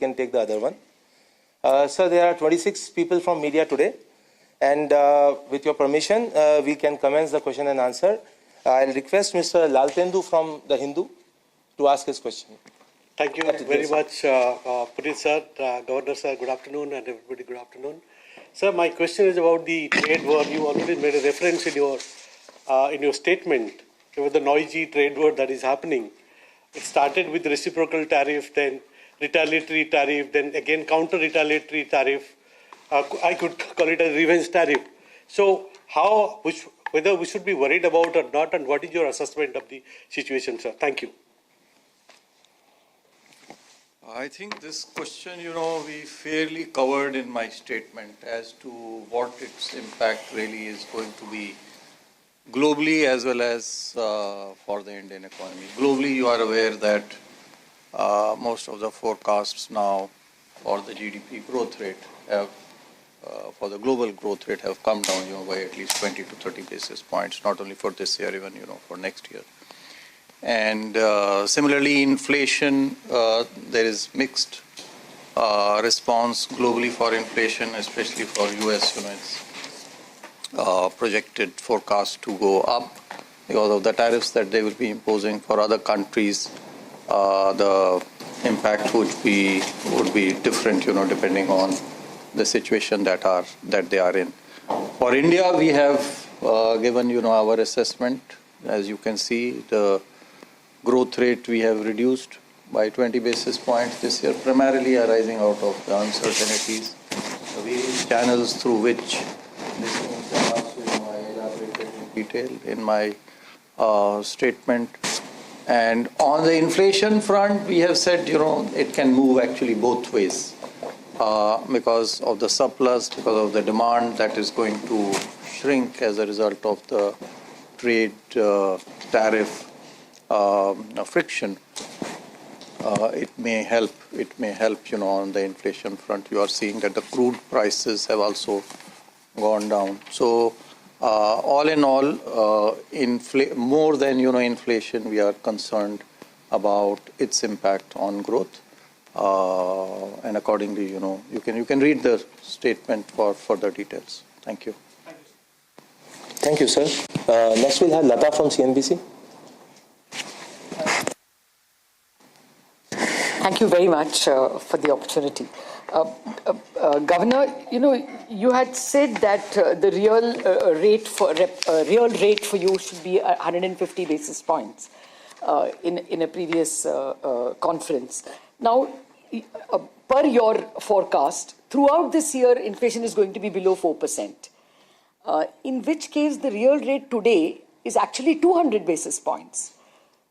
can take the other one. Sir, there are 26 people from media today, and with your permission, we can commence the question and answer. I'll request Mr. Laltendu from The Hindu to ask his question. Thank you very much, Puneet sir, Governor sir, good afternoon, and everybody good afternoon. Sir, my question is about the trade war. You already made a reference in your statement about the noisy trade war that is happening. It started with reciprocal tariff, then retaliatory tariff, then again counter-retaliatory tariff. I could call it a revenge tariff. So whether we should be worried about or not, and what is your assessment of the situation, sir? Thank you. I think this question, we fairly covered in my statement as to what its impact really is going to be globally as well as for the Indian economy. Globally, you are aware that most of the forecasts now for the GDP growth rate for the global growth rate have come down, by at least 20 to 30 basis points, not only for this year, even, for next year. And similarly, inflation, there is mixed response globally for inflation, especially for US, it's projected forecast to go up because of the tariffs that they will be imposing. For other countries, the impact would be different, depending on the situation that they are in. For India, we have given, our assessment. As you can see, the growth rate we have reduced by 20 basis points this year, primarily arising out of the uncertainties, the various channels through which this moves are also, I elaborated in detail in my statement. And on the inflation front, we have said, it can move actually both ways because of the surplus, because of the demand that is going to shrink as a result of the trade tariff friction. It may help. On the inflation front. You are seeing that the crude prices have also gone down. So, all in all, more than inflation, we are concerned about its impact on growth. And accordingly, you can read the statement for further details. Thank you. Thank you, sir. Next, we'll have Lata from CNBC. Thank you very much for the opportunity. Governor, you had said that the real rate for you should be 150 basis points in a previous conference. Now, per your forecast, throughout this year, inflation is going to be below 4%. In which case, the real rate today is actually 200 basis points.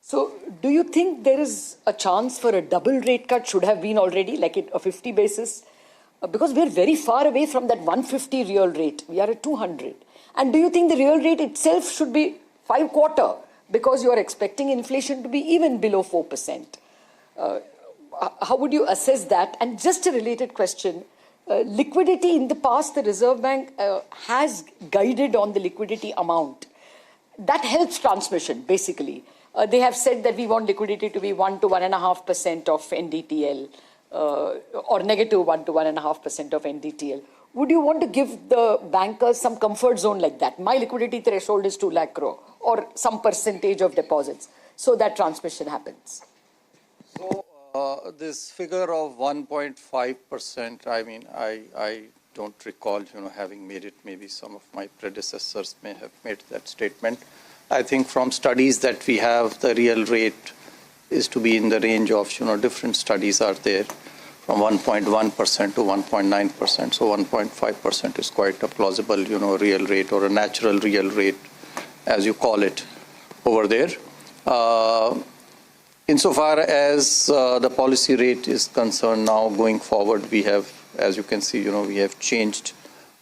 So, do you think there is a chance for a double rate cut should have been already, like a 50 basis? Because we're very far away from that 150 real rate. We are at 200. And do you think the real rate itself should be 5/4 because you are expecting inflation to be even below 4%? How would you assess that? And just a related question, liquidity in the past, the Reserve Bank has guided on the liquidity amount. That helps transmission, basically. They have said that we want liquidity to be 1 to 1.5% of NDTL or negative 1 to 1.5% of NDTL. Would you want to give the bankers some comfort zone like that? My liquidity threshold is 2 lakh crore or some percentage of deposits so that transmission happens. So this figure of 1.5%, I don't recall, having made it. Maybe some of my predecessors may have made that statement. I think from studies that we have, the real rate is to be in the range of, different studies are there, from 1.1% to 1.9%. So 1.5% is quite a plausible, real rate or a natural real rate, as you call it, over there. Insofar as the policy rate is concerned now, going forward, we have, as you can see, we have changed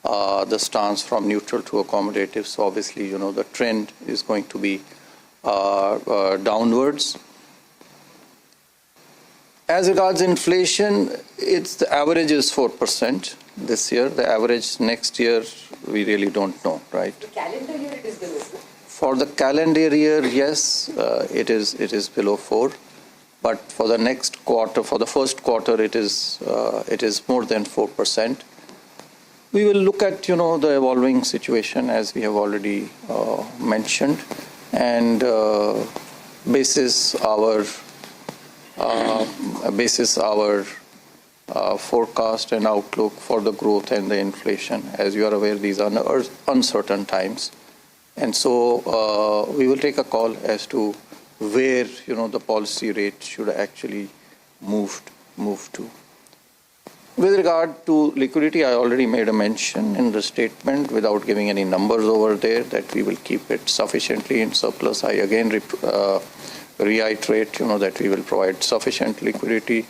the stance from neutral to accommodative. So obviously, the trend is going to be downwards. As regards inflation, the average is 4% this year. The average next year, we really don't know, right? The calendar year, it is below 4. For the calendar year, yes, it is below 4. but for the next quarter, for the first quarter, it is more than 4%. We will look at, the evolving situation as we have already mentioned, and basis our forecast and outlook for the growth and the inflation. As you are aware, these are uncertain times, and so we will take a call as to where the policy rate should actually move to. With regard to liquidity, I already made a mention in the statement without giving any numbers over there that we will keep it sufficiently in surplus. I again reiterate, that we will provide sufficient liquidity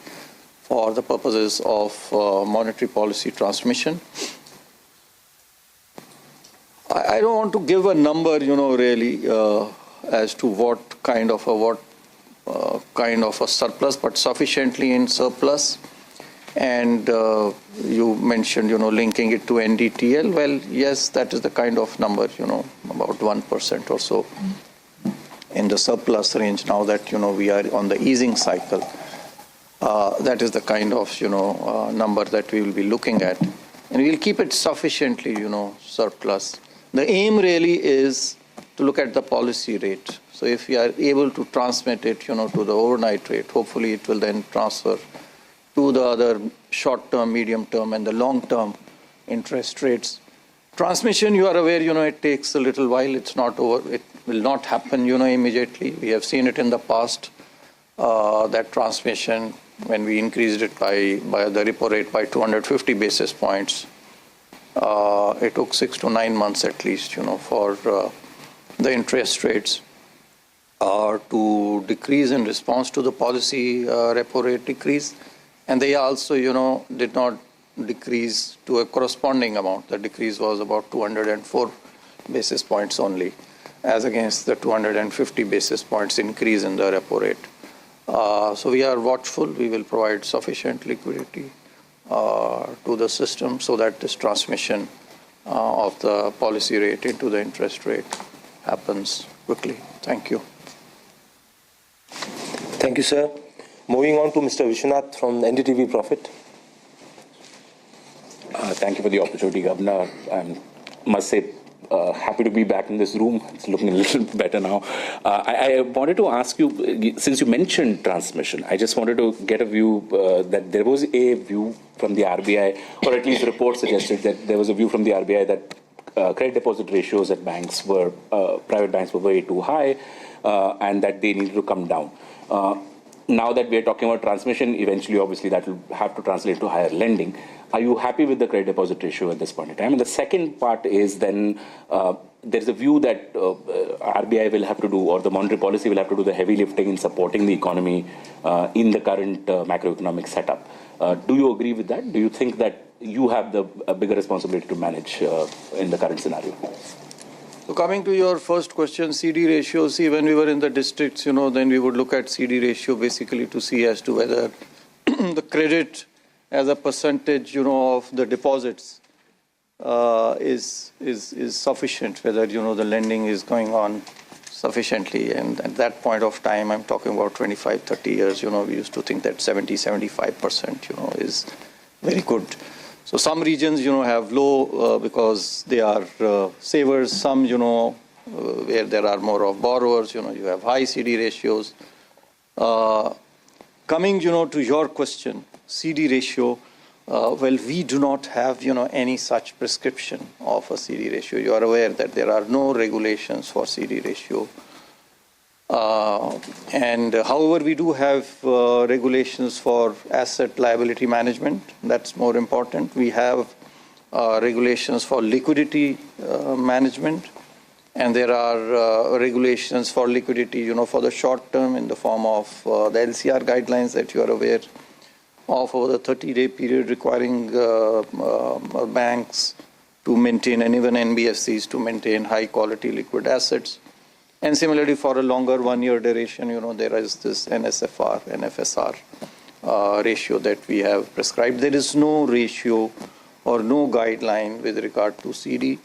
for the purposes of monetary policy transmission. I don't want to give a number, really, as to what kind of a surplus, but sufficiently in surplus. And you mentioned, linking it to NDTL. Well, yes, that is the kind of number, about 1% or so in the surplus range. Now that, we are on the easing cycle, that is the kind of, number that we will be looking at. And we'll keep it sufficiently, surplus. The aim really is to look at the policy rate. So if we are able to transmit it, to the overnight rate, hopefully it will then transfer to the other short-term, medium-term, and the long-term interest rates. Transmission, you are aware, it takes a little while. It's not over. It will not happen, immediately. We have seen it in the past, that transmission, when we increased it by the repo rate by 250 basis points, it took 6 to 9 months at least, for the interest rates to decrease in response to the policy repo rate decrease. And they also, did not decrease to a corresponding amount. The decrease was about 204 basis points only, as against the 250 basis points increase in the repo rate. So we are watchful. We will provide sufficient liquidity to the system so that this transmission of the policy rate into the interest rate happens quickly. Thank you. Thank you, sir. Moving on to Mr. Vishwanath from NDTV Profit. Thank you for the opportunity, Governor. I must say, happy to be back in this room. It's looking a little better now. I wanted to ask you, since you mentioned transmission, I just wanted to get a view that there was a view from the RBI, or at least reports suggested that there was a view from the RBI that credit deposit ratios at banks were, private banks were way too high, and that they needed to come down. Now that we are talking about transmission, eventually, obviously, that will have to translate to higher lending. Are you happy with the credit deposit ratio at this point in time? And the second part is then there's a view that RBI will have to do, or the monetary policy will have to do the heavy lifting in supporting the economy in the current macroeconomic setup. Do you agree with that? Do you think that you have a bigger responsibility to manage in the current scenario? So coming to your first question, CD ratio, see, when we were in the districts, then we would look at CD ratio basically to see as to whether the credit as a percentage, of the deposits is sufficient, whether, the lending is going on sufficiently. And at that point of time, I'm talking about 25, 30 years, we used to think that 70, 75%, is very good. So some regions, have low because they are savers. Some, where there are more of borrowers, you have high CD ratios. Coming, to your question, CD ratio, well, we do not have, any such prescription of a CD ratio. You are aware that there are no regulations for CD ratio. And however, we do have regulations for asset liability management. That's more important. We have regulations for liquidity management, and there are regulations for liquidity, for the short term in the form of the LCR guidelines that you are aware of over the 30-day period, requiring banks to maintain, and even NBFCs to maintain high-quality liquid assets. And similarly, for a longer one-year duration, there is this NSFR, NFSR ratio that we have prescribed. There is no ratio or no guideline with regard to CD.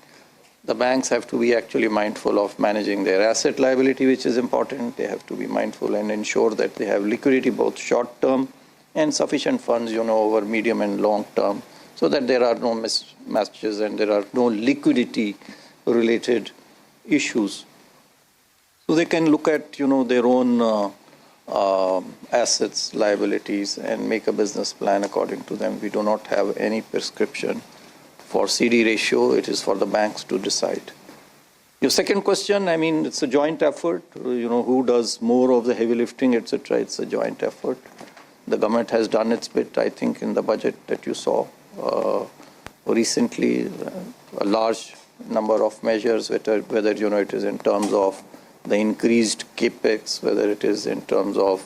the banks have to be actually mindful of managing their asset liability, which is important. They have to be mindful and ensure that they have liquidity, both short term and sufficient funds, over medium and long term, so that there are no mismatches and there are no liquidity related issues. So they can look at, their own assets, liabilities, and make a business plan according to them. We do not have any prescription for CD ratio. It is for the banks to decide. Your second question, it's a joint effort. Who does more of the heavy lifting, etc. It's a joint effort. The government has done its bit, I think, in the budget that you saw recently. A large number of measures, whether it is in terms of the increased capex, whether it is in terms of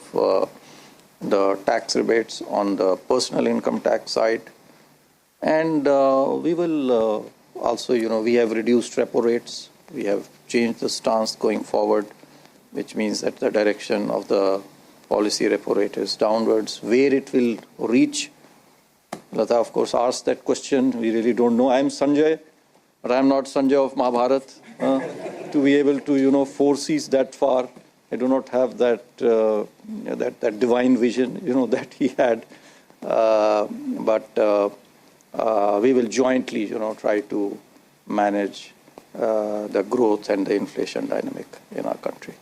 the tax rebates on the personal income tax side. And we will also, we have reduced repo rates. We have changed the stance going forward, which means that the direction of the policy repo rate is downwards. Where it will reach, Lata, of course, asked that question. We really don't know. I'm Sanjay, but I'm not Sanjay of Mahabharat. To be able to, foresee that far, I do not have that that divine vision, that he had. But we will jointly, try to manage the growth and the inflation dynamic in our country.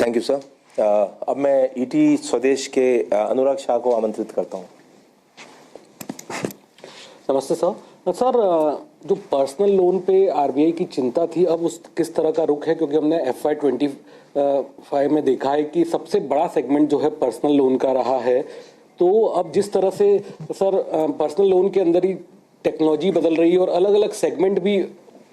Thank you sir. अब मैं ET स्वदेश के अनुराग शाह को आमंत्रित करता हूं. नमस्ते sir. Sir, जो पर्सनल लोन पे आरबीआई की चिंता थी, अब उस किस तरह का रुख है? क्योंकि हमने FY25 में देखा है कि सबसे बड़ा सेगमेंट जो है पर्सनल लोन का रहा है. तो अब जिस तरह से सर पर्सनल लोन के अंदर ही टेक्नोलॉजी बदल रही है और अलग अलग सेगमेंट भी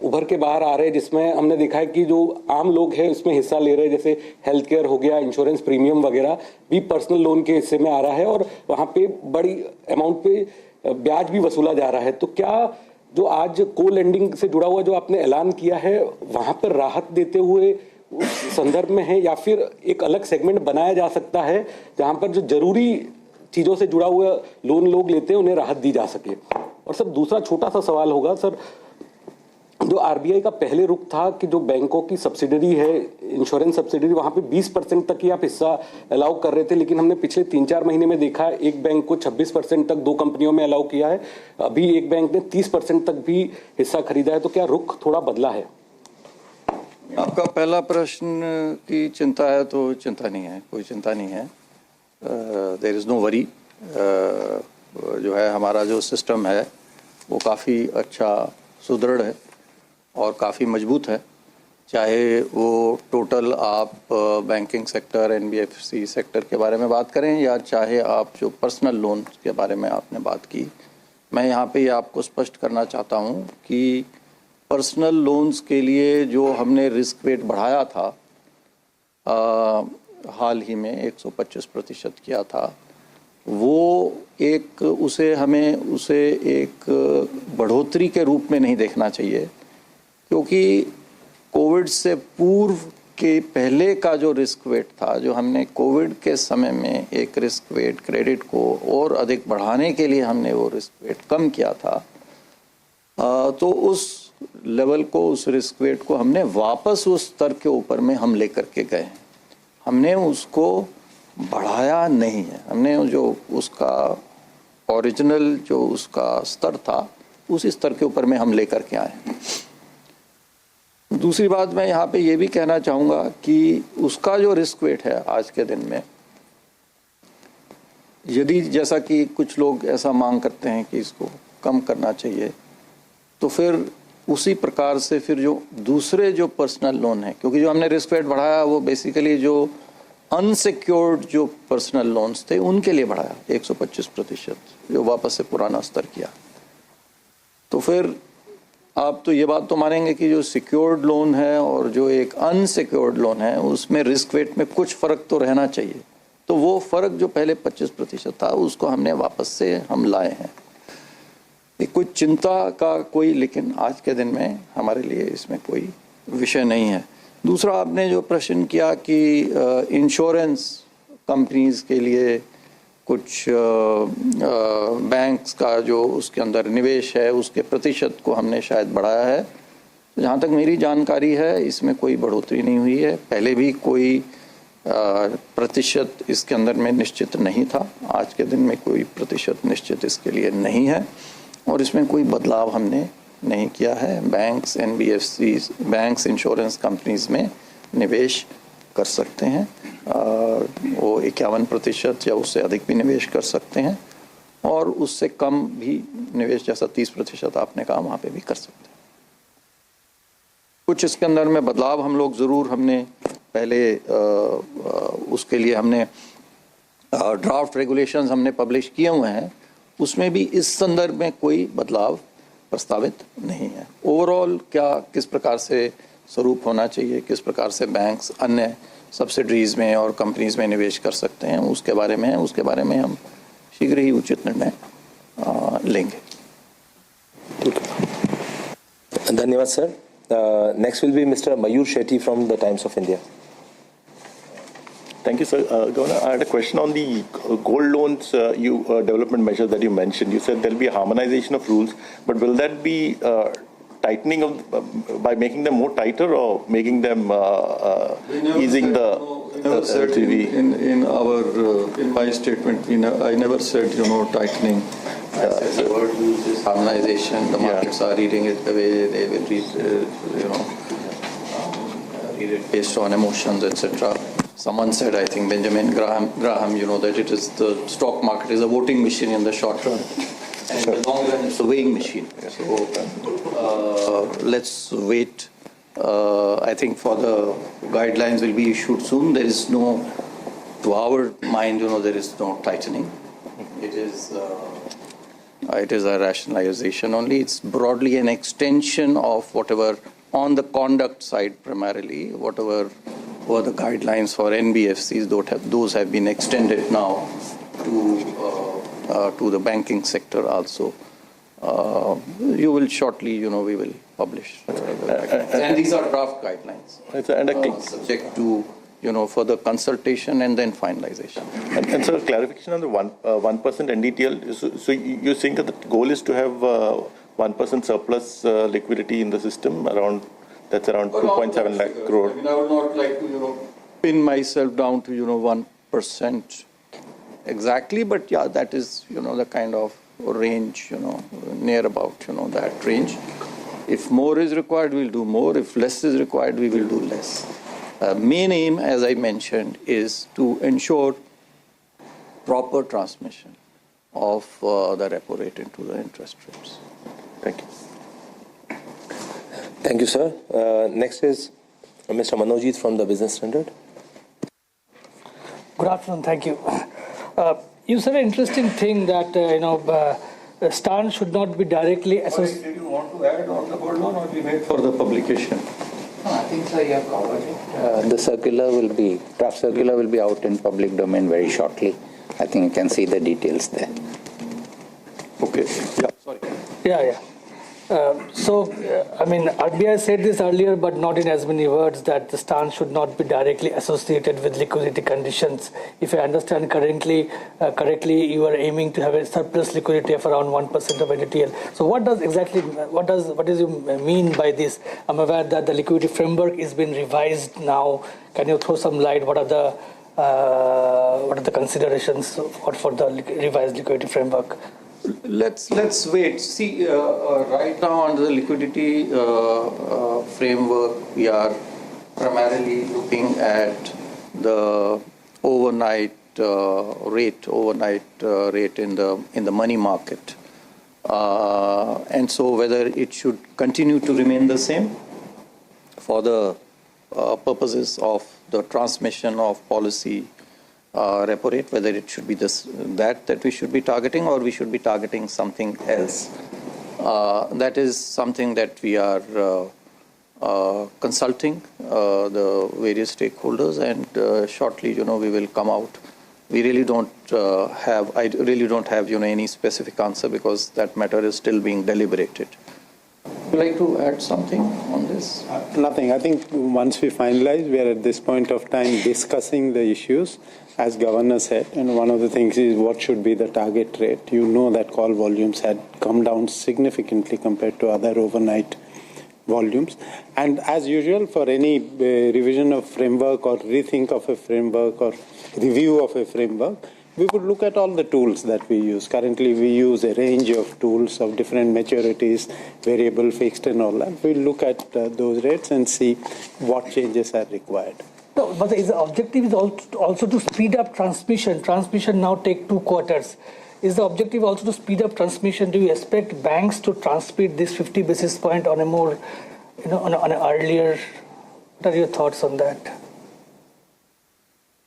उभर के बाहर आ रहे हैं, जिसमें हमने देखा है कि जो आम लोग हैं उसमें हिस्सा ले रहे हैं, जैसे हेल्थ केयर हो गया, इंश्योरेंस प्रीमियम वगैरह भी पर्सनल लोन के हिस्से में आ रहा है और वहाँ पे बड़ी अमाउंट पे ब्याज भी वसूला जा रहा है. तो क्या जो आज को लेंडिंग से जुड़ा हुआ जो आपने ऐलान किया है वहाँ पर राहत देते हुए उस संदर्भ में है, या फिर एक अलग सेगमेंट बनाया जा सकता है जहाँ पर जो जरूरी चीज़ों से जुड़ा हुआ लोन लोग लेते हैं उन्हें राहत दी जा सके? और सर दूसरा छोटा सा सवाल होगा सर, जो आरबीआई का पहले रुख था कि जो बैंकों की सब्सिडरी है, इंश्योरेंस सब्सिडरी, वहाँ पे 20% तक ही आप हिस्सा अलाउ कर रहे थे, लेकिन हमने पिछले 3-4 महीने में देखा है एक बैंक को 26% तक 2 कंपनियों में अलाउ किया है. अभी एक बैंक ने 30% तक भी हिस्सा खरीदा है. तो क्या रुख थोड़ा बदला है? आपका पहला प्रश्न की चिंता है तो चिंता नहीं है, कोई चिंता नहीं है. There is no worry. जो है हमारा जो सिस्टम है वो काफ़ी अच्छा सुदृढ़ है और काफ़ी मजबूत है. चाहे वो टोटल आप बैंकिंग सेक्टर, एनबीएफसी सेक्टर के बारे में बात करें या चाहे आप जो पर्सनल लोन के बारे में आपने बात की. मैं यहाँ पे आपको स्पष्ट करना चाहता हूँ कि पर्सनल लोन्स के लिए जो हमने रिस्क वेट बढ़ाया था हाल ही में 125% किया था, वो उसे एक बढ़ोतरी के रूप में नहीं देखना चाहिए, क्योंकि कोविड से पूर्व के पहले का जो रिस्क वेट था, जो हमने कोविड के समय में एक रिस्क वेट क्रेडिट को और अधिक बढ़ाने के लिए हमने वो रिस्क वेट कम किया था, तो उस लेवल को, उस रिस्क वेट को हमने वापस उस स्तर के ऊपर में हम लेकर के गए. हमने उसको बढ़ाया नहीं है. हमने जो उसका ओरिजिनल जो उसका स्तर था उस स्तर के ऊपर में हम लेकर के आए. दूसरी बात मैं यहाँ पे ये भी कहना चाहूँगा कि उसका जो रिस्क वेट है आज के दिन में, यदि जैसा कि कुछ लोग ऐसा मांग करते हैं कि इसको कम करना चाहिए, तो फिर उसी प्रकार से फिर जो दूसरे जो पर्सनल लोन है, क्योंकि जो हमने रिस्क वेट बढ़ाया वो बेसिकली जो अनसिक्योर्ड जो पर्सनल लोन्स थे उनके लिए बढ़ाया 125%, जो वापस से पुराना स्तर किया. तो फिर आप तो ये बात तो मानेंगे कि जो सिक्योर्ड लोन है और जो एक अनसिक्योर्ड लोन है उसमें रिस्क वेट में कुछ फ़र्क तो रहना चाहिए. तो वो फ़र्क जो पहले 25% था उसको हमने वापस से हम लाए हैं. कोई चिंता का कोई, लेकिन आज के दिन में हमारे लिए इसमें कोई विषय नहीं है. दूसरा आपने जो प्रश्न किया कि इंश्योरेंस कंपनीज के लिए कुछ बैंक्स का जो उसके अंदर निवेश है उसके प्रतिशत को हमने शायद बढ़ाया है। जहाँ तक मेरी जानकारी है इसमें कोई बढ़ोतरी नहीं हुई है। पहले भी कोई प्रतिशत इसके अंदर में निश्चित नहीं था, आज के दिन में कोई प्रतिशत निश्चित इसके लिए नहीं है और इसमें कोई बदलाव हमने नहीं किया है। Banks, NBFCs, banks, insurance companies में निवेश कर सकते हैं, वो 51% या उससे अधिक भी निवेश कर सकते हैं और उससे कम भी निवेश जैसा 30% आपने कहा वहाँ पे भी कर सकते हैं। कुछ इसके अंदर में बदलाव हम लोग ज़रूर हमने पहले उसके लिए हमने ड्राफ्ट रेगुलेशंस हमने पब्लिश किए हुए हैं, उसमें भी इस संदर्भ में कोई बदलाव प्रस्तावित नहीं है। ओवरऑल क्या किस प्रकार से स्वरूप होना चाहिए, किस प्रकार से बैंक्स अन्य सब्सिडरीज में और कंपनीज में निवेश कर सकते हैं उसके बारे में हम शीघ्र ही उचित निर्णय लेंगे। धन्यवाद sir. Next will be Mr. Mayur Shetty from the Times of India. Thank you, sir. Governor, I had a question on the gold loans development measures that you mentioned. You said there will be a harmonization of rules, but will that be tightening of by making them more tighter or making them easing the LTV? In my statement, I never said tightening. The word used is harmonization. The markets are reading it the way they will read, read it based on emotions, etc. Someone said, I think Benjamin Graham, that it is the stock market is a voting machine in the short run, and in the long run it's a weighing machine. So let's wait. I think for the guidelines will be issued soon. There is no, to our mind, there is no tightening. It is a rationalization only. It's broadly an extension of whatever, on the conduct side primarily, whatever were the guidelines for NBFCs, those have been extended now to the banking sector also. You will shortly, we will publish. And these are draft guidelines, subject to further consultation and then finalization. And sir, clarification on the 1% NDTL. So you're saying that the goal is to have 1% surplus liquidity in the system around 2.7 lakh crore. I would not like to pin myself down to 1% exactly, but yeah, that is the kind of range near about that range. If more is required, we'll do more. If less is required, we will do less. Main aim, as I mentioned, is to ensure proper transmission of the repo rate into the interest rates. Thank you. Thank you, sir. Next is Mr. Manojit from the Business Standard. Good afternoon. Thank you. You said an interesting thing that the stance should not be directly associated. Did you want to add on the gold loan, or we wait for the publication? No, I think so. You have covered it. The draft circular will be out in public domain very shortly. I think you can see the details there. Okay. Yeah. Sorry. Yeah. RBI said this earlier, but not in as many words, that the stance should not be directly associated with liquidity conditions. If I understand correctly, you are aiming to have a surplus liquidity of around 1% of NDTL. So what does you mean by this? I'm aware that the liquidity framework is being revised now. Can you throw some light? What are the considerations for the revised liquidity framework? Let's wait. See, right now under the liquidity framework, we are primarily looking at the overnight rate in the money market, and so whether it should continue to remain the same for the purposes of the transmission of policy. Repo rate, whether it should be that we should be targeting, or we should be targeting something else. That is something that we are consulting the various stakeholders, and shortly, we will come out. I really don't have any specific answer because that matter is still being deliberated. Would you like to add something on this? Nothing. I think once we finalize, we are at this point of time discussing the issues, as Governor said, and one of the things is what should be the target rate. You know that call volumes had come down significantly compared to other overnight volumes. And as usual, for any revision of framework or rethink of a framework or review of a framework, we would look at all the tools that we use. Currently, we use a range of tools of different maturities, variable, fixed, and all that. We'll look at those rates and see what changes are required. No, but the objective is also to speed up transmission. Transmission now take 2 quarters. Is the objective also to speed up transmission? Do you expect banks to transmit this 50 basis point on a more, on an earlier? What are your thoughts on that?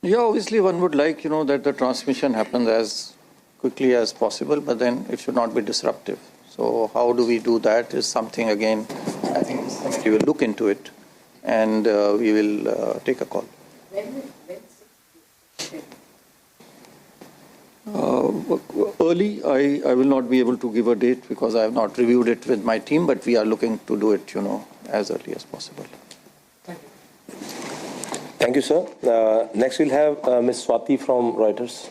Yeah, obviously one would like, that the transmission happens as quickly as possible, but then it should not be disruptive. So how do we do that is something, again, I think we will look into it and we will take a call. Early, I will not be able to give a date because I have not reviewed it with my team, but we are looking to do it, as early as possible. Thank you, sir. Next, we'll have Ms. Swati from Reuters.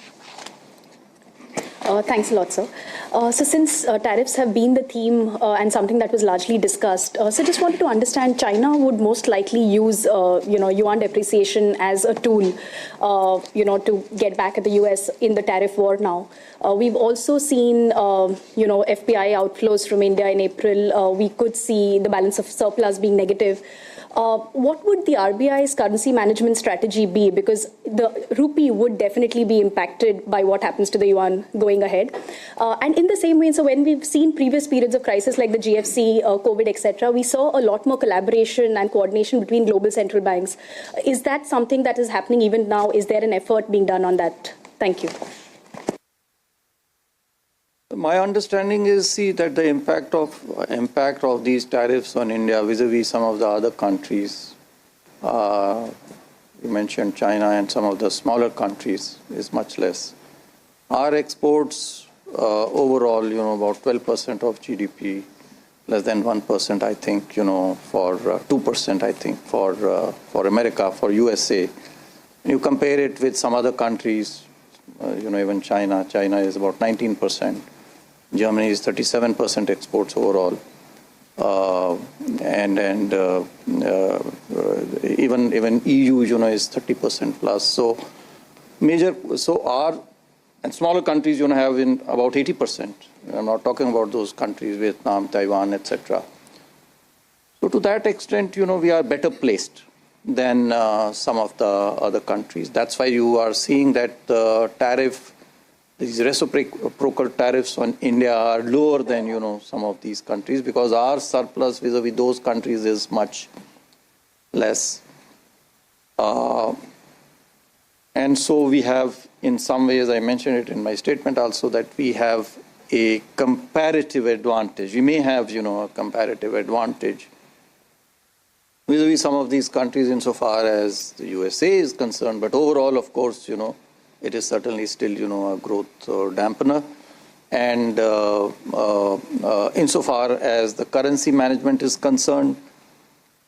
Thanks a lot, sir. So since tariffs have been the theme and something that was largely discussed, so just wanted to understand, China would most likely use, yuan depreciation as a tool, to get back at the US in the tariff war now. We've also seen, FPI outflows from India in April. We could see the balance of surplus being negative. What would the RBI's currency management strategy be? Because the rupee would definitely be impacted by what happens to the yuan going ahead. And in the same way, so when we've seen previous periods of crisis like the GFC, COVID, etc., we saw a lot more collaboration and coordination between global central banks. Is that something that is happening even now? Is there an effort being done on that? Thank you. My understanding is, that the impact of these tariffs on India vis-a-vis some of the other countries, you mentioned China and some of the smaller countries, is much less. Our exports overall, about 12% of GDP, less than 1%, I think, for 2%, I think, for America, for USA. You compare it with some other countries, even China. China is about 19%. Germany is 37% exports overall, and even EU, is 30% plus. So and smaller countries, have in about 80%. I'm not talking about those countries, Vietnam, Taiwan, etc. So to that extent, we are better placed than some of the other countries. That's why you are seeing that the these reciprocal tariffs on India are lower than, some of these countries, because our surplus vis-a-vis those countries is much less. And so we have, in some ways, I mentioned it in my statement also, that we have a comparative advantage. We may have, a comparative advantage vis-a-vis some of these countries insofar as the USA is concerned, but overall, of course, it is certainly still, a growth dampener. And insofar as the currency management is concerned,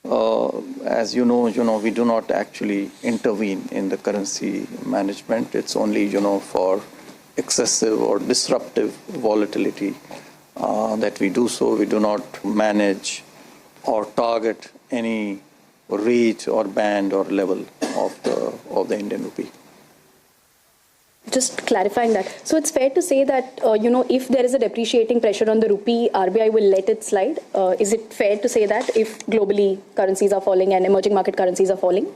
as you know, we do not actually intervene in the currency management. It's only, for excessive or disruptive volatility that we do so. We do not manage or target any rate or band or level of the Indian rupee. Just clarifying that. So it's fair to say that, if there is a depreciating pressure on the rupee, RBI will let it slide. Is it fair to say that if globally currencies are falling and emerging market currencies are falling?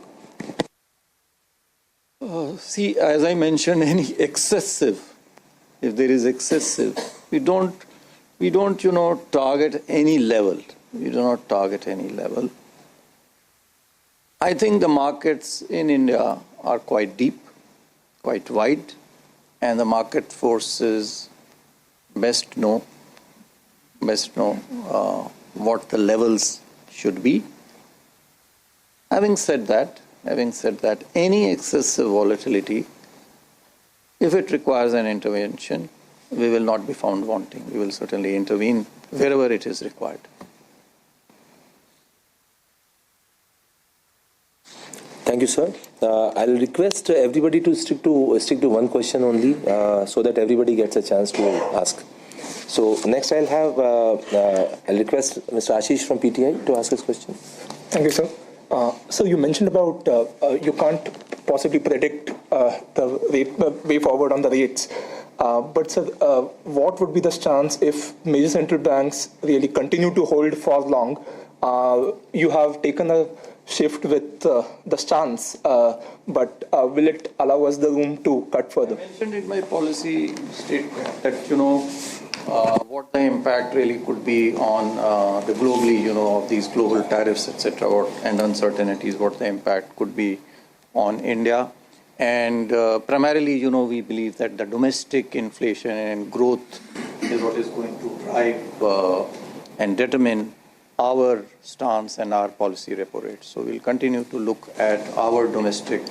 See, as I mentioned, if there is excessive, we don't, target any level. We do not target any level. I think the markets in India are quite deep, quite wide, and the market forces best know what the levels should be. Having said that, any excessive volatility, if it requires an intervention, we will not be found wanting. We will certainly intervene wherever it is required. Thank you, sir. I'll request everybody to stick to one question only, so that everybody gets a chance to ask. So next, I'll request Mr. Ashish from PTI to ask his question. Thank you, sir. So you mentioned about you can't possibly predict the way forward on the rates. But sir, what would be the stance if major central banks really continue to hold for long? You have taken a shift with the stance, but will it allow us the room to cut further? I mentioned in my policy statement that, what the impact really could be on the globally, of these global tariffs, etc., and uncertainties, what the impact could be on India. And primarily, we believe that the domestic inflation and growth is what is going to drive and determine our stance and our policy repo rate. So we'll continue to look at our domestic,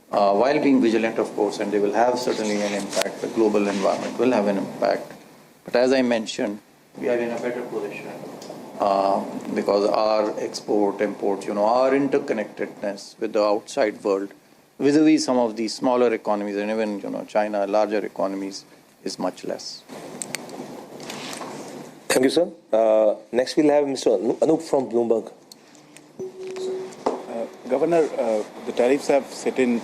while being vigilant, of course, and they will have certainly an impact. The global environment will have an impact. But as I mentioned, we are in a better position because our export, import, our interconnectedness with the outside world, vis-a-vis some of these smaller economies and even, China, larger economies, is much less. Thank you, sir. Next, we'll have Mr. Anup from Bloomberg. Governor, the tariffs have set in.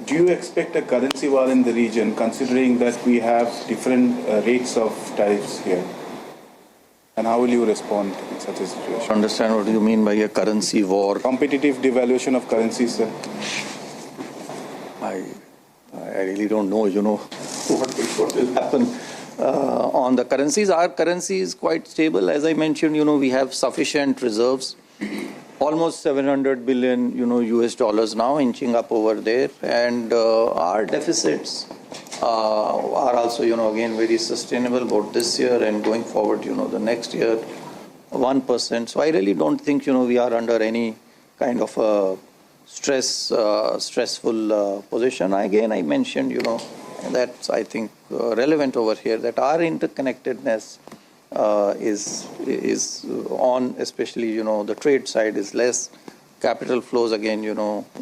Do you expect a currency war in the region, considering that we have different rates of tariffs here? And how will you respond in such a situation? Understand what you mean by a currency war? Competitive devaluation of currencies, sir. I really don't know, what will happen on the currencies. Our currency is quite stable. As I mentioned, we have sufficient reserves, almost 700 billion, US dollars now, inching up over there. And our deficits are also, again, very sustainable, both this year and going forward, the next year, 1%. So I really don't think, we are under any kind of a stressful position. Again, I mentioned, that's, I think, relevant over here, that our interconnectedness is on, especially, the trade side is less. Capital flows, again,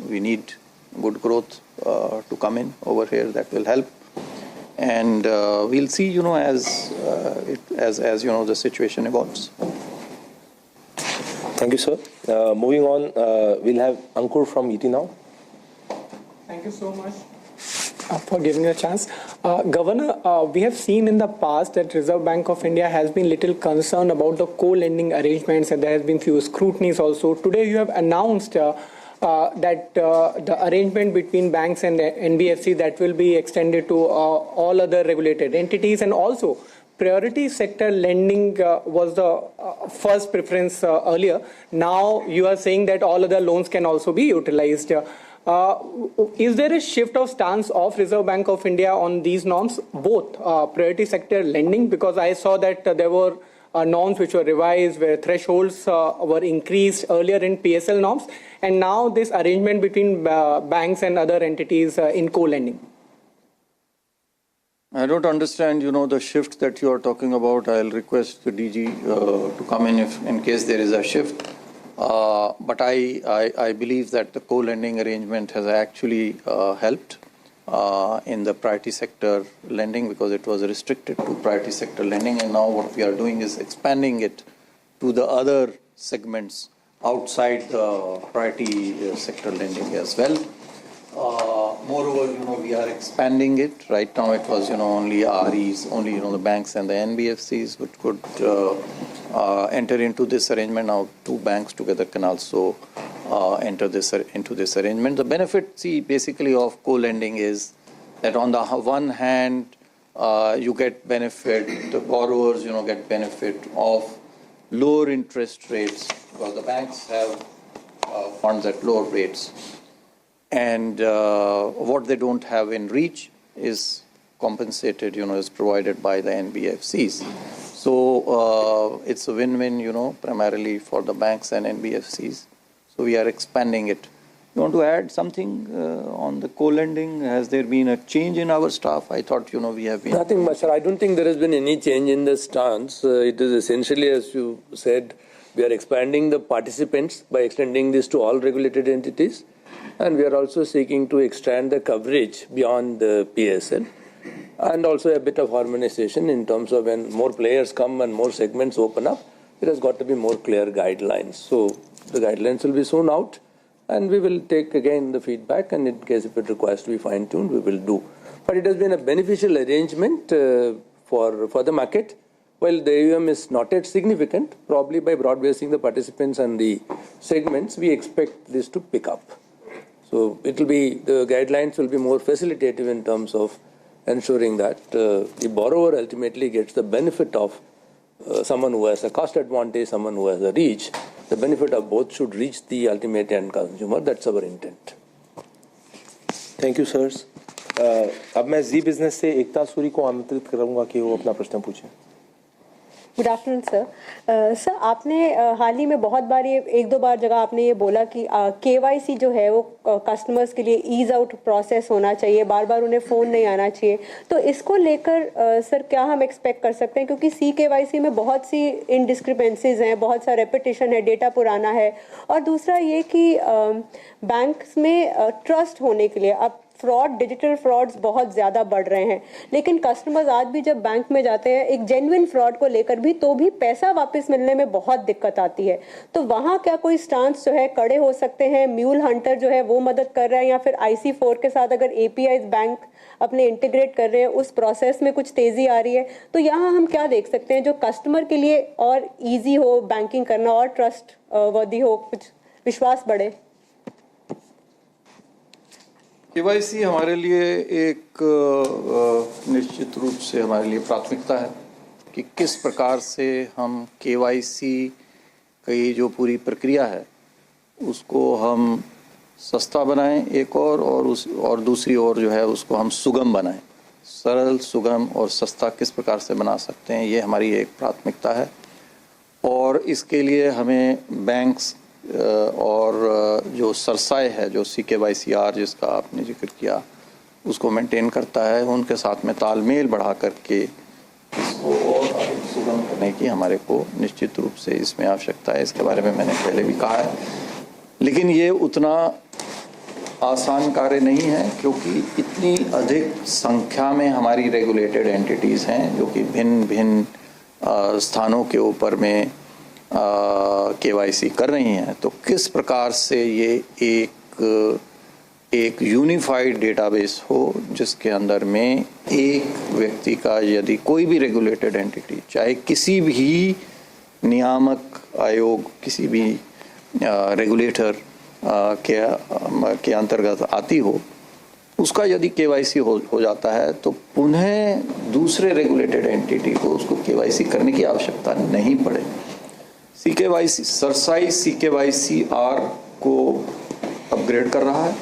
we need good growth to come in over here. That will help. And we'll see, as the situation evolves. Thank you, sir. Moving on, we'll have Ankur from ET Now. Thank you so much for giving me a chance. Governor, we have seen in the past that Reserve Bank of India has been little concerned about the co-lending arrangements, and there has been few scrutinies also. Today you have announced that the arrangement between banks and NBFC that will be extended to all other regulated entities, and also priority sector lending was the first preference earlier. Now you are saying that all other loans can also be utilized. Is there a shift of stance of Reserve Bank of India on these norms, both priority sector lending, because I saw that there were norms which were revised where thresholds were increased earlier in PSL norms, and now this arrangement between banks and other entities in co-lending? I don't understand, the shift that you are talking about. I'll request the DG to come in case there is a shift. But I believe that the co-lending arrangement has actually helped in the priority sector lending, because it was restricted to priority sector lending, and now what we are doing is expanding it to the other segments outside the priority sector lending as well. Moreover, we are expanding it. Right now it was, only REs, only, the banks and the NBFCs which could enter into this arrangement. Now 2 banks together can also enter into this arrangement. The benefit, basically of co-lending is that on the one hand, you get benefit, the borrowers, get benefit of lower interest rates, because the banks have funds at lower rates. And what they don't have in reach is compensated, is provided by the NBFCs. So it's a win-win, primarily for the banks and NBFCs. So we are expanding it. You want to add something on the co-lending? Has there been a change in our staff? I thought, we have been... Nothing much, sir. I don't think there has been any change in the stance. It is essentially, as you said, we are expanding the participants by extending this to all regulated entities. And we are also seeking to extend the coverage beyond the PSL, and also a bit of harmonization in terms of when more players come and more segments open up, there has got to be more clear guidelines. So the guidelines will be soon out, and we will take again the feedback, and in case if it requires to be fine-tuned, we will do. But it has been a beneficial arrangement for the market. While the AUM is not yet significant, probably by broad-basing the participants and the segments, we expect this to pick up. So it will be, the guidelines will be more facilitative in terms of ensuring that the borrower ultimately gets the benefit of someone who has a cost advantage, someone who has a reach. The benefit of both should reach the ultimate end consumer. That's our intent. Thank you, sirs. अब मैं जी business से एकता सूरी को आमंत्रित करूंगा कि वो अपना प्रश्न पूछें. Good afternoon sir. सर आपने हाल ही में बहुत बार ये एक दो बार जगह आपने ये बोला कि KYC जो है वो कस्टमर्स के लिए ईज आउट प्रोसेस होना चाहिए, बार बार उन्हें फ़ोन नहीं आना चाहिए. तो इसको लेकर सर क्या हम एक्सपेक्ट कर सकते हैं, क्योंकि CKYC में बहुत सी इनडिस्क्रिपेंसीज हैं, बहुत सा रेपिटेशन है, डेटा पुराना है, और दूसरा ये कि बैंक्स में ट्रस्ट होने के लिए अब फ्रॉड, डिजिटल फ्रॉड्स बहुत ज़्यादा बढ़ रहे हैं, लेकिन कस्टमर्स आज भी जब बैंक में जाते हैं एक जेन्युइन फ्रॉड को लेकर भी, तो भी पैसा वापस मिलने में बहुत दिक्कत आती है. तो वहाँ क्या कोई स्टांस जो है कड़े हो सकते हैं, म्यूल हंटर जो है वो मदद कर रहा है, या फिर IC4 के साथ अगर APIs बैंक अपने इंटीग्रेट कर रहे हैं उस प्रोसेस में कुछ तेज़ी आ रही है, तो यहाँ हम क्या देख सकते हैं जो कस्टमर के लिए और ईजी हो बैंकिंग करना और ट्रस्ट वर्दी हो, कुछ विश्वास बढ़े? KYC हमारे लिए एक निश्चित रूप से हमारे लिए प्राथमिकता है कि किस प्रकार से हम KYC की जो पूरी प्रक्रिया है उसको हम सस्ता बनाएं एक और दूसरी ओर जो है उसको हम सुगम बनाएं. सरल, सुगम और सस्ता किस प्रकार से बना सकते हैं, ये हमारी एक प्राथमिकता है. और इसके लिए हमें बैंक्स और जो सरसाए है, जो CKYCR जिसका आपने जिक्र किया, उसको मेंटेन करता है, उनके साथ में तालमेल बढ़ा करके इसको और अधिक सुगम करने की हमारे को निश्चित रूप से इसमें आवश्यकता है. इसके बारे में मैंने पहले भी कहा है, लेकिन ये उतना आसान कार्य नहीं है क्योंकि इतनी अधिक संख्या में हमारी रेगुलेटेड एंटिटीज़ हैं जो कि भिन्न भिन्न स्थानों के ऊपर में KYC कर रही हैं. तो किस प्रकार से ये एक यूनिफाइड डेटाबेस हो जिसके अंदर में एक व्यक्ति का, यदि कोई भी रेगुलेटेड एंटिटी चाहे किसी भी नियामक आयोग, किसी भी रेगुलेटर के अंतर्गत आती हो, उसका यदि KYC हो जाता है तो पुनः दूसरे रेगुलेटेड एंटिटी को उसको KYC करने की आवश्यकता नहीं पड़े. CKYC सरसाई CKYCR को अपग्रेड कर रहा है.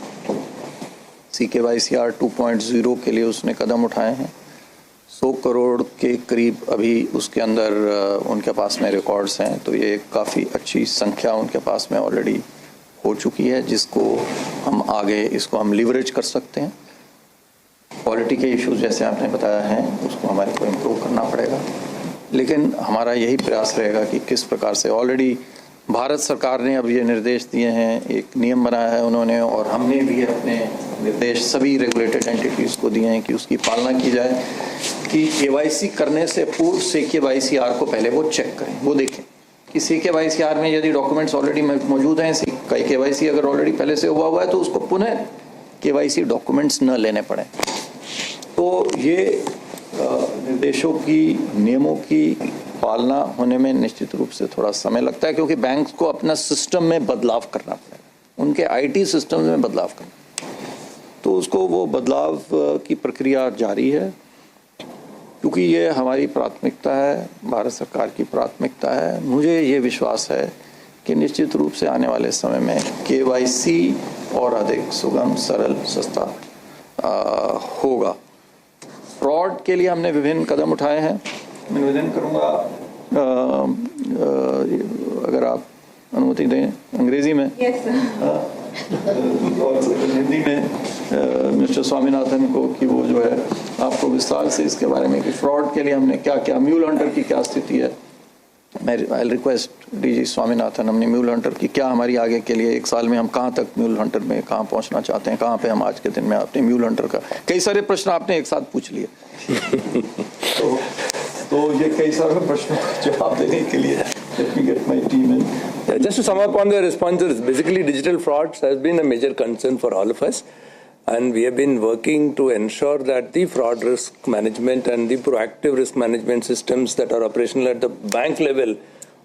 CKYCR 2.0 के लिए उसने कदम उठाए हैं. 100 करोड़ के करीब अभी उसके अंदर उनके पास में रिकॉर्ड्स हैं, तो ये काफ़ी अच्छी संख्या उनके पास में ऑलरेडी हो चुकी है जिसको हम आगे इसको हम लीवरेज कर सकते हैं. क्वालिटी के इश्यूज जैसे आपने बताया हैं उसको हमारे को इम्प्रूव करना पड़ेगा, लेकिन हमारा यही प्रयास रहेगा कि किस प्रकार से ऑलरेडी भारत सरकार ने अब ये निर्देश दिए हैं, एक नियम बनाया है उन्होंने, और हमने भी अपने निर्देश सभी रेगुलेटेड एंटिटीज़ को दिए हैं कि उसकी पालना की जाए कि KYC करने से पूर्व CKYCR को पहले वो चेक करें, वो देखें कि CKYCR में यदि डॉक्यूमेंट्स ऑलरेडी मौजूद हैं, KYC अगर ऑलरेडी पहले से हुआ है तो उसको पुनः KYC डॉक्यूमेंट्स न लेने पड़े. तो ये निर्देशों की, नियमों की पालना होने में निश्चित रूप से थोड़ा समय लगता है क्योंकि बैंक को अपना सिस्टम में बदलाव करना पड़ेगा, उनके IT सिस्टम में बदलाव करना, तो उसको वो बदलाव की प्रक्रिया जारी है. क्योंकि ये हमारी प्राथमिकता है, भारत सरकार की प्राथमिकता है, मुझे ये विश्वास है कि निश्चित रूप से आने वाले समय में KYC और अधिक सुगम, सरल, सस्ता होगा. फ्रॉड के लिए हमने विभिन्न कदम उठाए हैं. मैं निवेदन करूंगा अगर आप अनुमति दें अंग्रेजी में. Yes, और हिंदी में मिस्टर स्वामीनाथन को कि वो जो है आपको विस्तार से इसके बारे में कि फ्रॉड के लिए हमने क्या क्या, म्यूल हंटर की क्या स्थिति है, I'll request DG स्वामीनाथन हमने म्यूल हंटर की क्या हमारी आगे के लिए एक साल में हम कहाँ तक म्यूल हंटर में कहाँ पहुँचना चाहते हैं, कहाँ पे हम आज के दिन में आपने म्यूल हंटर का कई सारे प्रश्न आपने एक साथ पूछ लिए तो ये कई सारे प्रश्नों का जवाब देने के लिए let me get my team in. Just to sum up on the responses, basically digital frauds has been a major concern for all of us. And we have been working to ensure that the fraud risk management and the proactive risk management systems that are operational at the bank level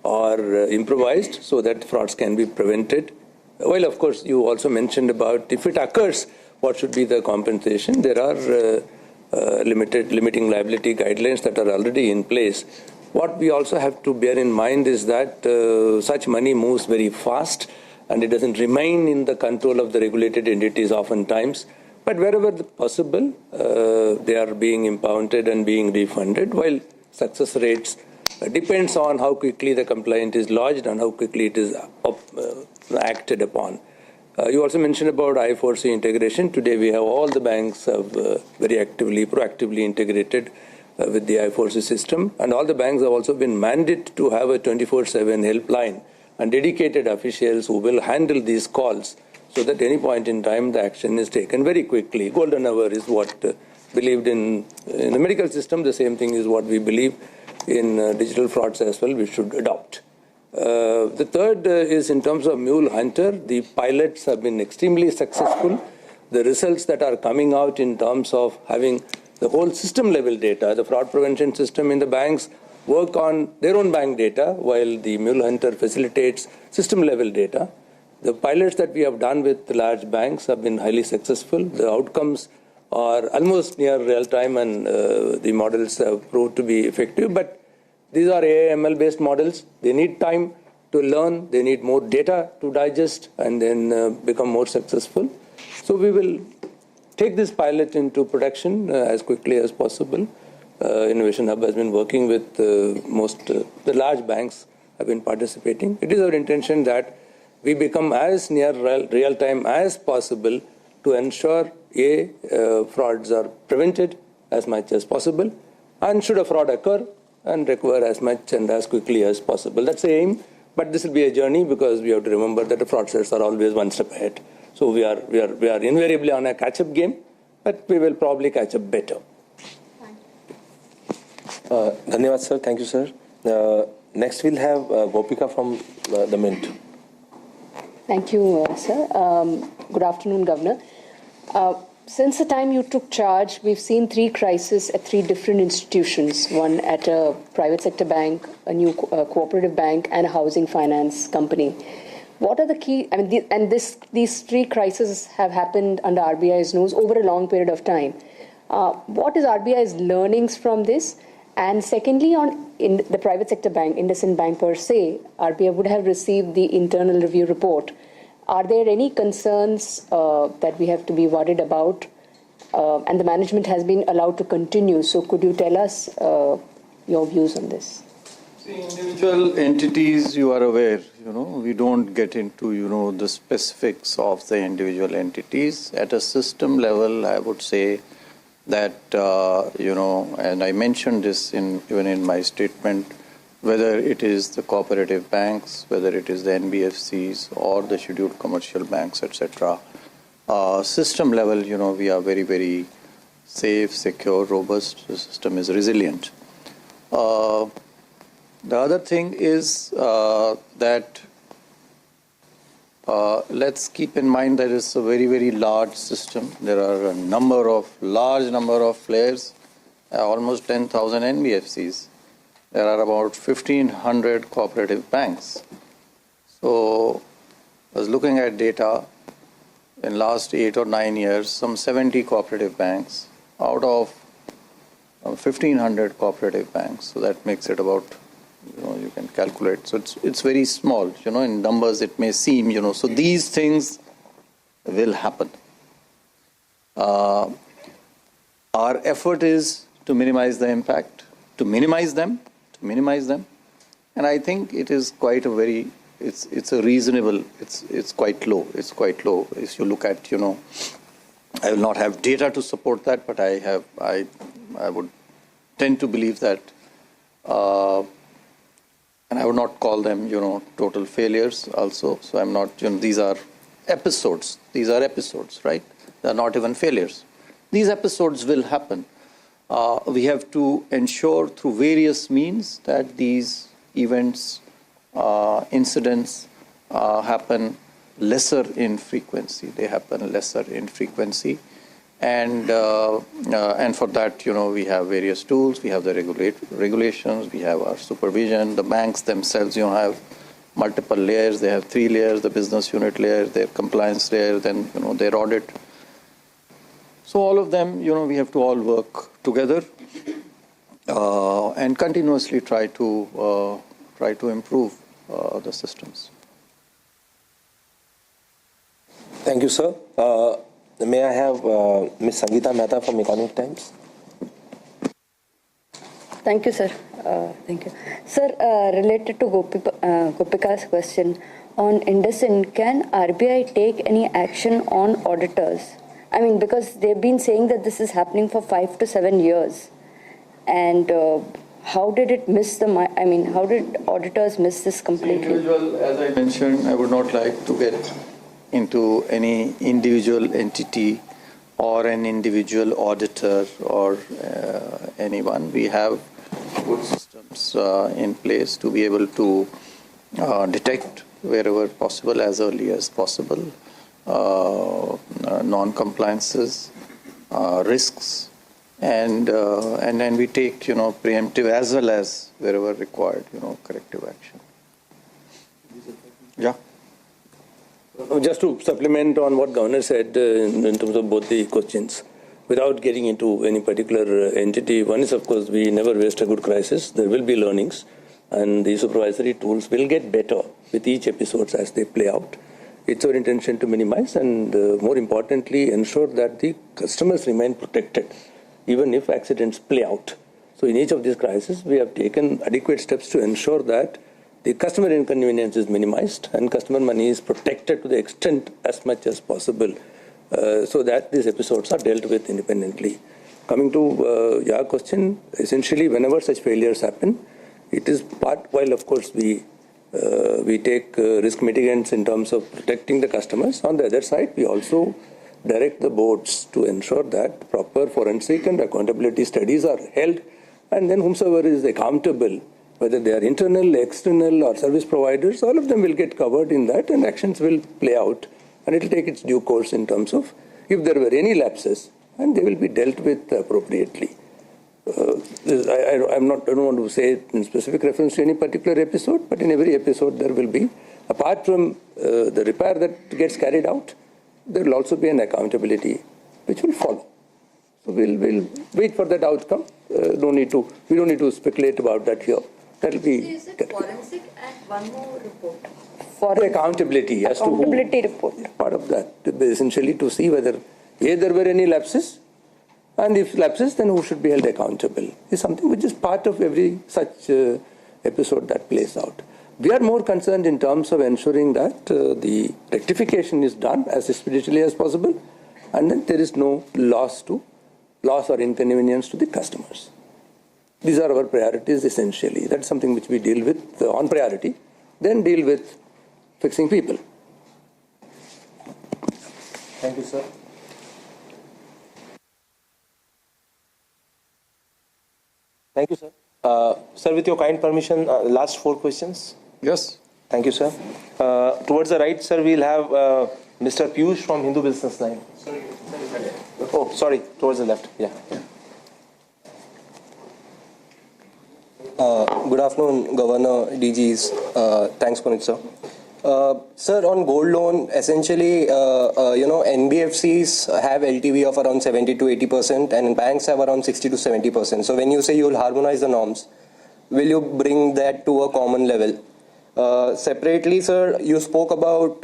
are improvised so that frauds can be prevented. Well, of course, you also mentioned about if it occurs, what should be the compensation. There are limiting liability guidelines that are already in place. What we also have to bear in mind is that such money moves very fast and it doesn't remain in the control of the regulated entities oftentimes. But wherever possible, they are being impounded and being refunded, while success rates depends on how quickly the complaint is lodged and how quickly it is acted upon. You also mentioned about I4C integration. Today we have all the banks have very actively, proactively integrated with the I4C system, and all the banks have also been mandated to have a 24/7 helpline and dedicated officials who will handle these calls so that any point in time the action is taken very quickly. Golden hour is what believed in the medical system. The same thing is what we believe in digital frauds as well. We should adopt. The third is in terms of Mule Hunter. The pilots have been extremely successful. The results that are coming out in terms of having the whole system level data, the fraud prevention system in the banks work on their own bank data, while the Mule Hunter facilitates system level data. The pilots that we have done with large banks have been highly successful. The outcomes are almost near real time, and the models have proved to be effective. But these are AI/ML based models. They need time to learn. They need more data to digest and then become more successful. So we will take this pilot into production as quickly as possible. Innovation Hub has been working with the large banks have been participating. It is our intention that we become as near real time as possible to ensure frauds are prevented as much as possible, and should a fraud occur, and recover as much and as quickly as possible. That's the aim, but this will be a journey because we have to remember that the fraudsters are always one step ahead. So we are invariably on a catch-up game, but we will probably catch up better. Dhanyavad sir, thank you sir. Next we'll have Gopika from the Mint. Thank you, sir. Good afternoon, Governor. Since the time you took charge, we've seen three crises at three different institutions, one at a private sector bank, a new cooperative bank, and a housing finance company. What are the key, these three crises have happened under RBI's nose over a long period of time. What is RBI's learnings from this? And secondly, in the private sector bank, IndusInd Bank per se, RBI would have received the internal review report. Are there any concerns that we have to be worried about? And the management has been allowed to continue. So could you tell us your views on this? Individual entities, you are aware, we don't get into, the specifics of the individual entities. At a system level, I would say that, and I mentioned this even in my statement, whether it is the cooperative banks, whether it is the NBFCs or the scheduled commercial banks, etc. System level, we are very, very safe, secure, robust. The system is resilient. The other thing is that let's keep in mind that it's a very, very large system. There are a large number of players, almost 10,000 NBFCs. There are about 1,500 cooperative banks. So I was looking at data in last 8 or 9 years, some 70 cooperative banks out of 1,500 cooperative banks. So that makes it about, you can calculate. So it's very small, in numbers it may seem, So these things will happen. Our effort is to minimize the impact, to minimize them. And I think it is quite it's a reasonable, it's quite low. It's quite low. If you look at, I will not have data to support that, but I would tend to believe that and I would not call them, total failures also. So I'm not, these are episodes. These are episodes, right? They're not even failures. These episodes will happen. We have to ensure through various means that these events, incidents happen lesser in frequency. They happen lesser in frequency. And for that, we have various tools. We have the regulations. We have our supervision. The banks themselves, have multiple layers. They have 3 layers: the business unit layer, their compliance layer, then their audit. So all of them, we have to all work together and continuously try to improve the systems. Thank you, sir. May I have Ms. Sangeeta Mehta from Economic Times? Thank you, sir. Thank you. Sir, related to Gopika's question on IndusInd, can RBI take any action on auditors? I mean, because they've been saying that this is happening for 5 to 7 years. And how did it miss how did auditors miss this completely? Individual, as I mentioned, I would not like to get into any individual entity or an individual auditor or anyone. We have good systems in place to be able to detect wherever possible, as early as possible, non-compliances, risks, and then we take preemptive as well as wherever required corrective action. Yeah. Just to supplement on what Governor said in terms of both the questions, without getting into any particular entity, one is, of course, we never waste a good crisis. There will be learnings, and the supervisory tools will get better with each episode as they play out. It's our intention to minimize and, more importantly, ensure that the customers remain protected, even if accidents play out. So in each of these crises, we have taken adequate steps to ensure that the customer inconvenience is minimized and customer money is protected to the extent as much as possible, so that these episodes are dealt with independently. Coming to your question, essentially whenever such failures happen, it is part, while of course we take risk mitigants in terms of protecting the customers, on the other side we also direct the boards to ensure that proper forensic and accountability studies are held, and then whomsoever is accountable, whether they are internal, external or service providers, all of them will get covered in that, and actions will play out, and it will take its due course in terms of if there were any lapses, and they will be dealt with appropriately. I don't want to say in specific reference to any particular episode, but in every episode there will be, apart from the repair that gets carried out, there will also be an accountability which will follow. So we'll wait for that outcome. We don't need to speculate about that here. That will be. Is it forensic and one more report? For accountability as to who, report. Part of that, essentially to see whether there were any lapses, and if lapses, then who should be held accountable. Is something which is part of every such episode that plays out. We are more concerned in terms of ensuring that the rectification is done as expeditiously as possible, and then there is no loss or inconvenience to the customers. These are our priorities essentially. That's something which we deal with on priority, then deal with fixing people. Thank you, sir. Thank you, sir. Sir, with your kind permission, last 4 questions. Yes. Thank you, sir. Towards the right, sir, we'll have Mr. Piyush from Hindu Business Line. Oh, sorry, towards the left. Yeah. Good afternoon, Governor, DGs. Thanks for it, sir. Sir, on gold loan, essentially, NBFCs have LTV of around 70 to 80%, and banks have around 60 to 70%. So when you say you will harmonize the norms, will you bring that to a common level? Separately, sir, you spoke about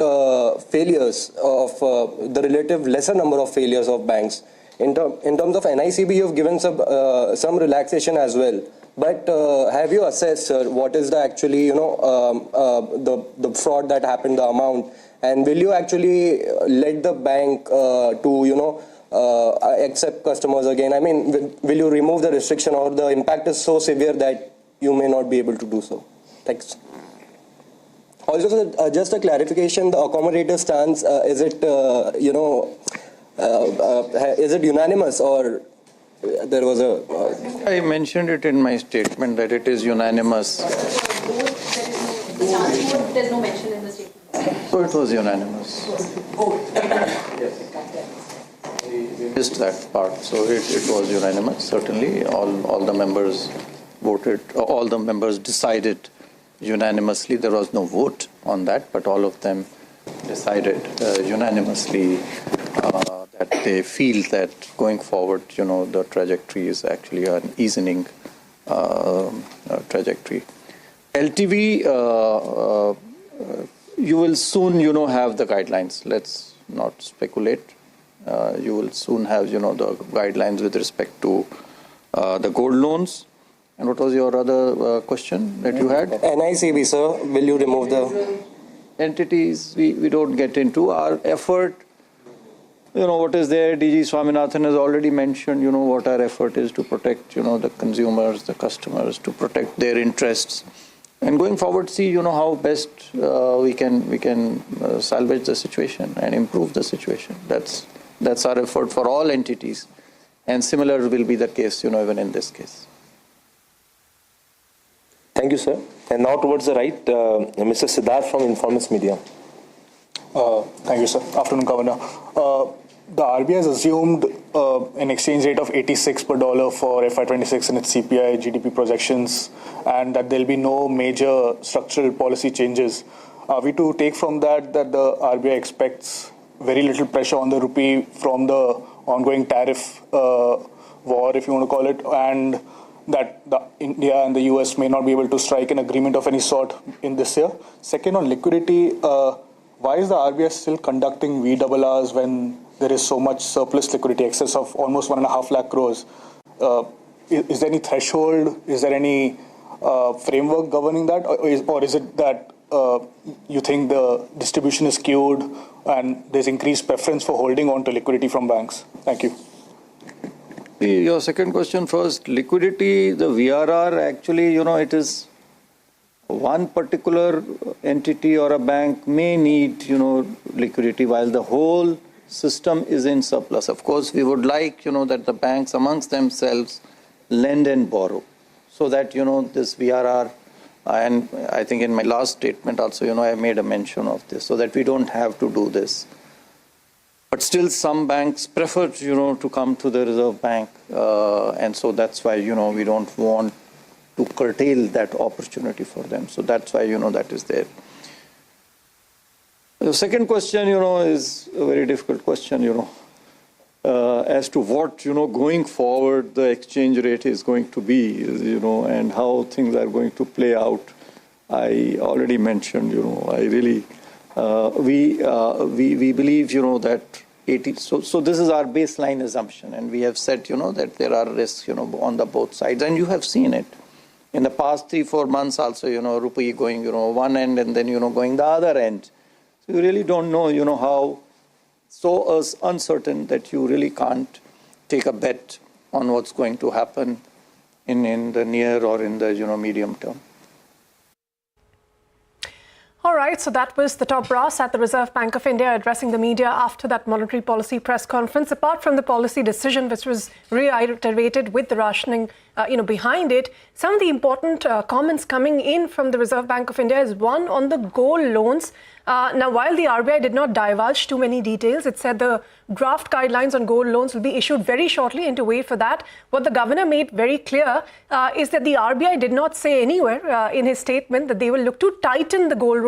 failures of the relative lesser number of failures of banks. In terms of NICB, you've given some relaxation as well. But have you assessed, sir, what is the actually, the fraud that happened, the amount, and will you actually let the bank accept customers again? I mean, will you remove the restriction, or the impact is so severe that you may not be able to do so? Thanks. Also, sir, just a clarification, the accommodator stance, is it unanimous or there was a... I mentioned it in my statement that it is unanimous. There's no mention in the statement. So it was unanimous. We missed that part. So it was unanimous. Certainly all the members voted, all the members decided unanimously. There was no vote on that, but all of them decided unanimously that they feel that going forward, the trajectory is actually an easing trajectory. LTV, you will soon, have the guidelines. Let's not speculate. You will soon have, the guidelines with respect to the gold loans. And what was your other question that you had? NICB, sir. Will you remove the entities? We don't get into our effort. What is there? DG Swaminathan has already mentioned, what our effort is to protect, the consumers, the customers, to protect their interests. And going forward, see, how best we can salvage the situation and improve the situation. That's our effort for all entities. And similar will be the case, even in this case. Thank you, sir. And now towards the right, Mr. Siddharth from Informist Media. Thank you, sir. Afternoon, Governor. The RBI has assumed an exchange rate of 86 per dollar for FY26 in its CPI GDP projections, and that there will be no major structural policy changes. Are we to take from that the RBI expects very little pressure on the rupee from the ongoing tariff war, if you want to call it, and that India and the US may not be able to strike an agreement of any sort in this year? Second, on liquidity, why is the RBI still conducting VRRs when there is so much surplus liquidity, excess of almost 1.5 lakh crores? Is there any threshold? Is there any framework governing that? Or is it that you think the distribution is skewed and there's increased preference for holding on to liquidity from banks? Thank you. Your second question first. Liquidity, the VRR, actually, it is one particular entity or a bank may need, liquidity while the whole system is in surplus. Of course, we would like, that the banks amongst themselves lend and borrow so that, this VRR, and I think in my last statement also, I made a mention of this, so that we don't have to do this. But still some banks prefer, to come to the Reserve Bank. And so that's why, we don't want to curtail that opportunity for them. So that's why, that is there. The second question, is a very difficult question, as to what, going forward the exchange rate is going to be, and how things are going to play out. I already mentioned, I really, we believe, that 80, so this is our baseline assumption, and we have said, that there are risks, on the both sides, and you have seen it. In the past 3-4 months also, rupee going, one end and then, going the other end. So you really don't know, how so uncertain that you really can't take a bet on what's going to happen in the near or in the, medium term. All right, so that was the top brass at the Reserve Bank of India addressing the media after that monetary policy press conference. Apart from the policy decision, which was reiterated with the rationing, behind it, some of the important comments coming in from the Reserve Bank of India is one on the gold loans. Now, while the RBI did not divulge too many details, it said the draft guidelines on gold loans will be issued very shortly, and to wait for that. What the governor made very clear is that the RBI did not say anywhere in his statement that they will look to tighten the gold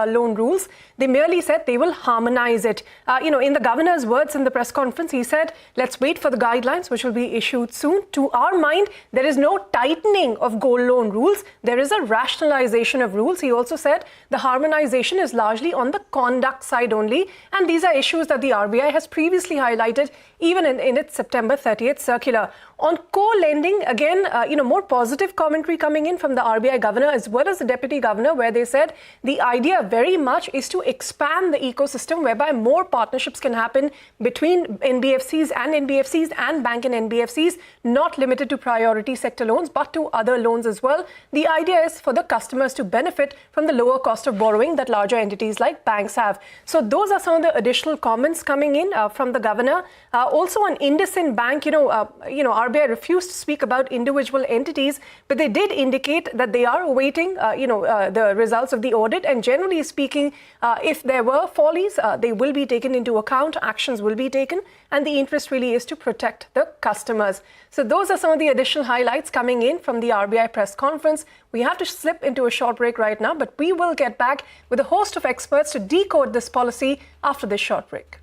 loan rules. They merely said they will harmonize it. In the governor's words in the press conference, he said, let's wait for the guidelines, which will be issued soon. To our mind, there is no tightening of gold loan rules. There is a rationalization of rules. He also said the harmonization is largely on the conduct side only. And these are issues that the RBI has previously highlighted even in its September 30th circular. On co-lending, again, more positive commentary coming in from the RBI governor as well as the deputy governor, where they said the idea very much is to expand the ecosystem whereby more partnerships can happen between NBFCs and bank and NBFCs, not limited to priority sector loans, but to other loans as well. The idea is for the customers to benefit from the lower cost of borrowing that larger entities like banks have. So those are some of the additional comments coming in from the governor. Also on IndusInd Bank, RBI refused to speak about individual entities, but they did indicate that they are awaiting, the results of the audit. And generally speaking, if there were follies, they will be taken into account, actions will be taken, and the interest really is to protect the customers. So those are some of the additional highlights coming in from the RBI press conference. We have to slip into a short break right now, but we will get back with a host of experts to decode this policy after this short break.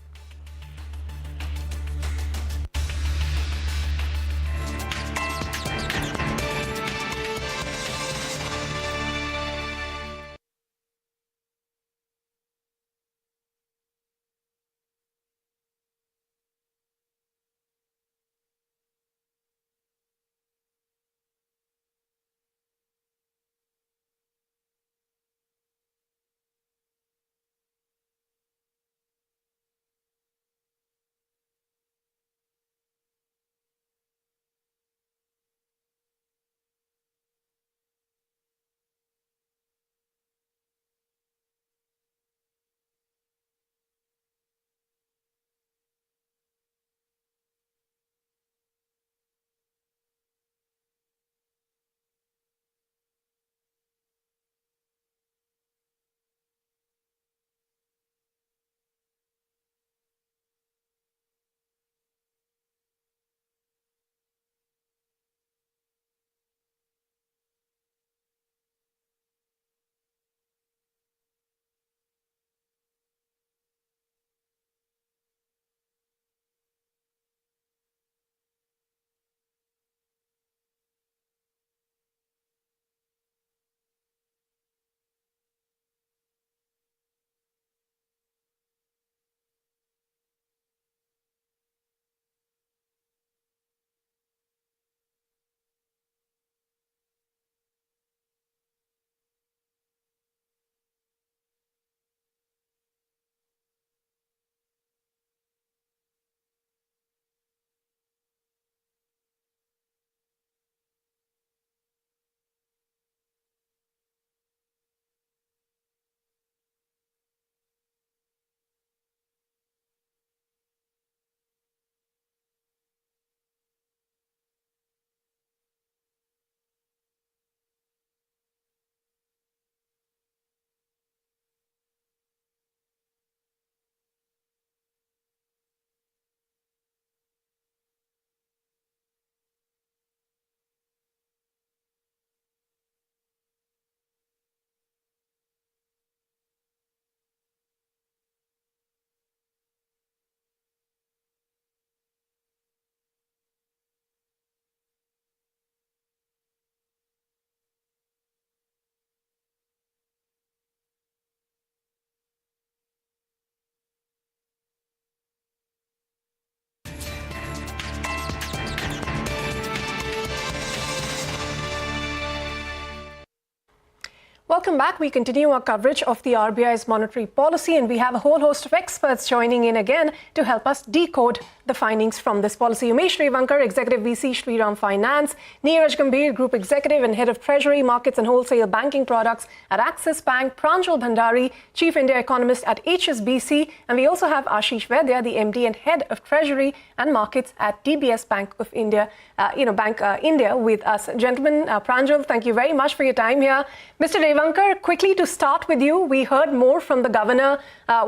Welcome back. We continue our coverage of the RBI's monetary policy, and we have a whole host of experts joining in again to help us decode the findings from this policy. Umesh Revankar, Executive VC, Shriram Finance; Neeraj Gambhir, Group Executive and Head of Treasury, Markets and Wholesale Banking Products at Axis Bank; Pranjal Bhandari, Chief India Economist at HSBC; and we also have Ashish Vaidya, the MD and Head of Treasury and Markets at DBS Bank of India, India with us. Gentlemen, Pranjal, thank you very much for your time here. Mr. Revankar, quickly to start with you, we heard more from the governor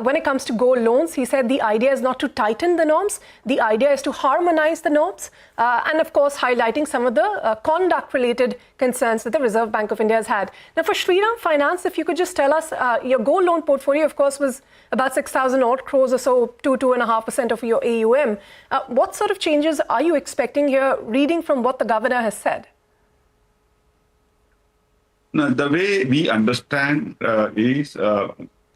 when it comes to gold loans. He said the idea is not to tighten the norms, the idea is to harmonize the norms, and of course highlighting some of the conduct-related concerns that the Reserve Bank of India has had. Now for Shriram Finance, if you could just tell us, your gold loan portfolio, of course, was about 6,000 odd crores or so, 2.5% of your AUM. What sort of changes are you expecting here, reading from what the governor has said? No, the way we understand is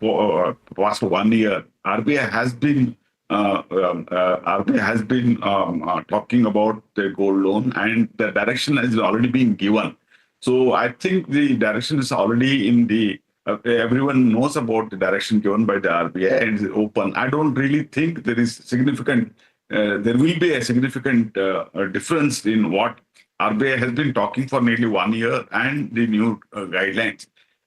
for past 1 year, RBI has been RBI has been talking about the gold loan, and the direction has already been given. So I think the direction is already in the, everyone knows about the direction given by the RBI and is open. I don't really think there is significant, there will be a significant difference in what RBI has been talking for nearly 1 year and the new guidelines.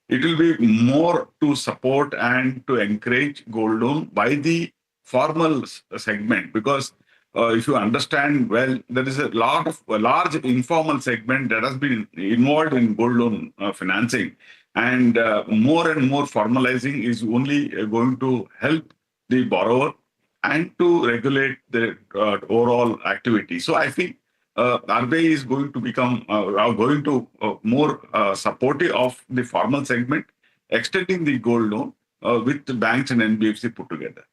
It will be more to support and to encourage gold loan by the formal segment, because if you understand well, there is a large informal segment that has been involved in gold loan financing, and more and more formalizing is only going to help the borrower and to regulate the overall activity. So I think RBI is going to become more supportive of the formal segment, extending the gold loan with the banks and NBFC put together.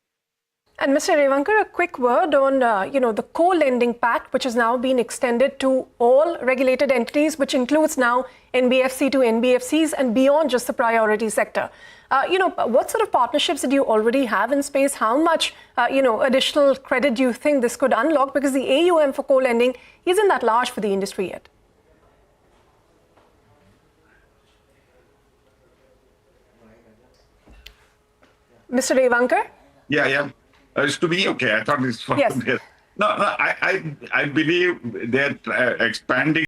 And Mr. Revankar, a quick word on the co-lending pact, which has now been extended to all regulated entities, which includes now NBFC to NBFCs and beyond just the priority sector. What sort of partnerships did you already have in space? How much additional credit do you think this could unlock? Because the AUM for co-lending isn't that large for the industry yet. Mr. Revankar? Yeah. It's to me, okay. I thought this was yes. No, I believe they're expanding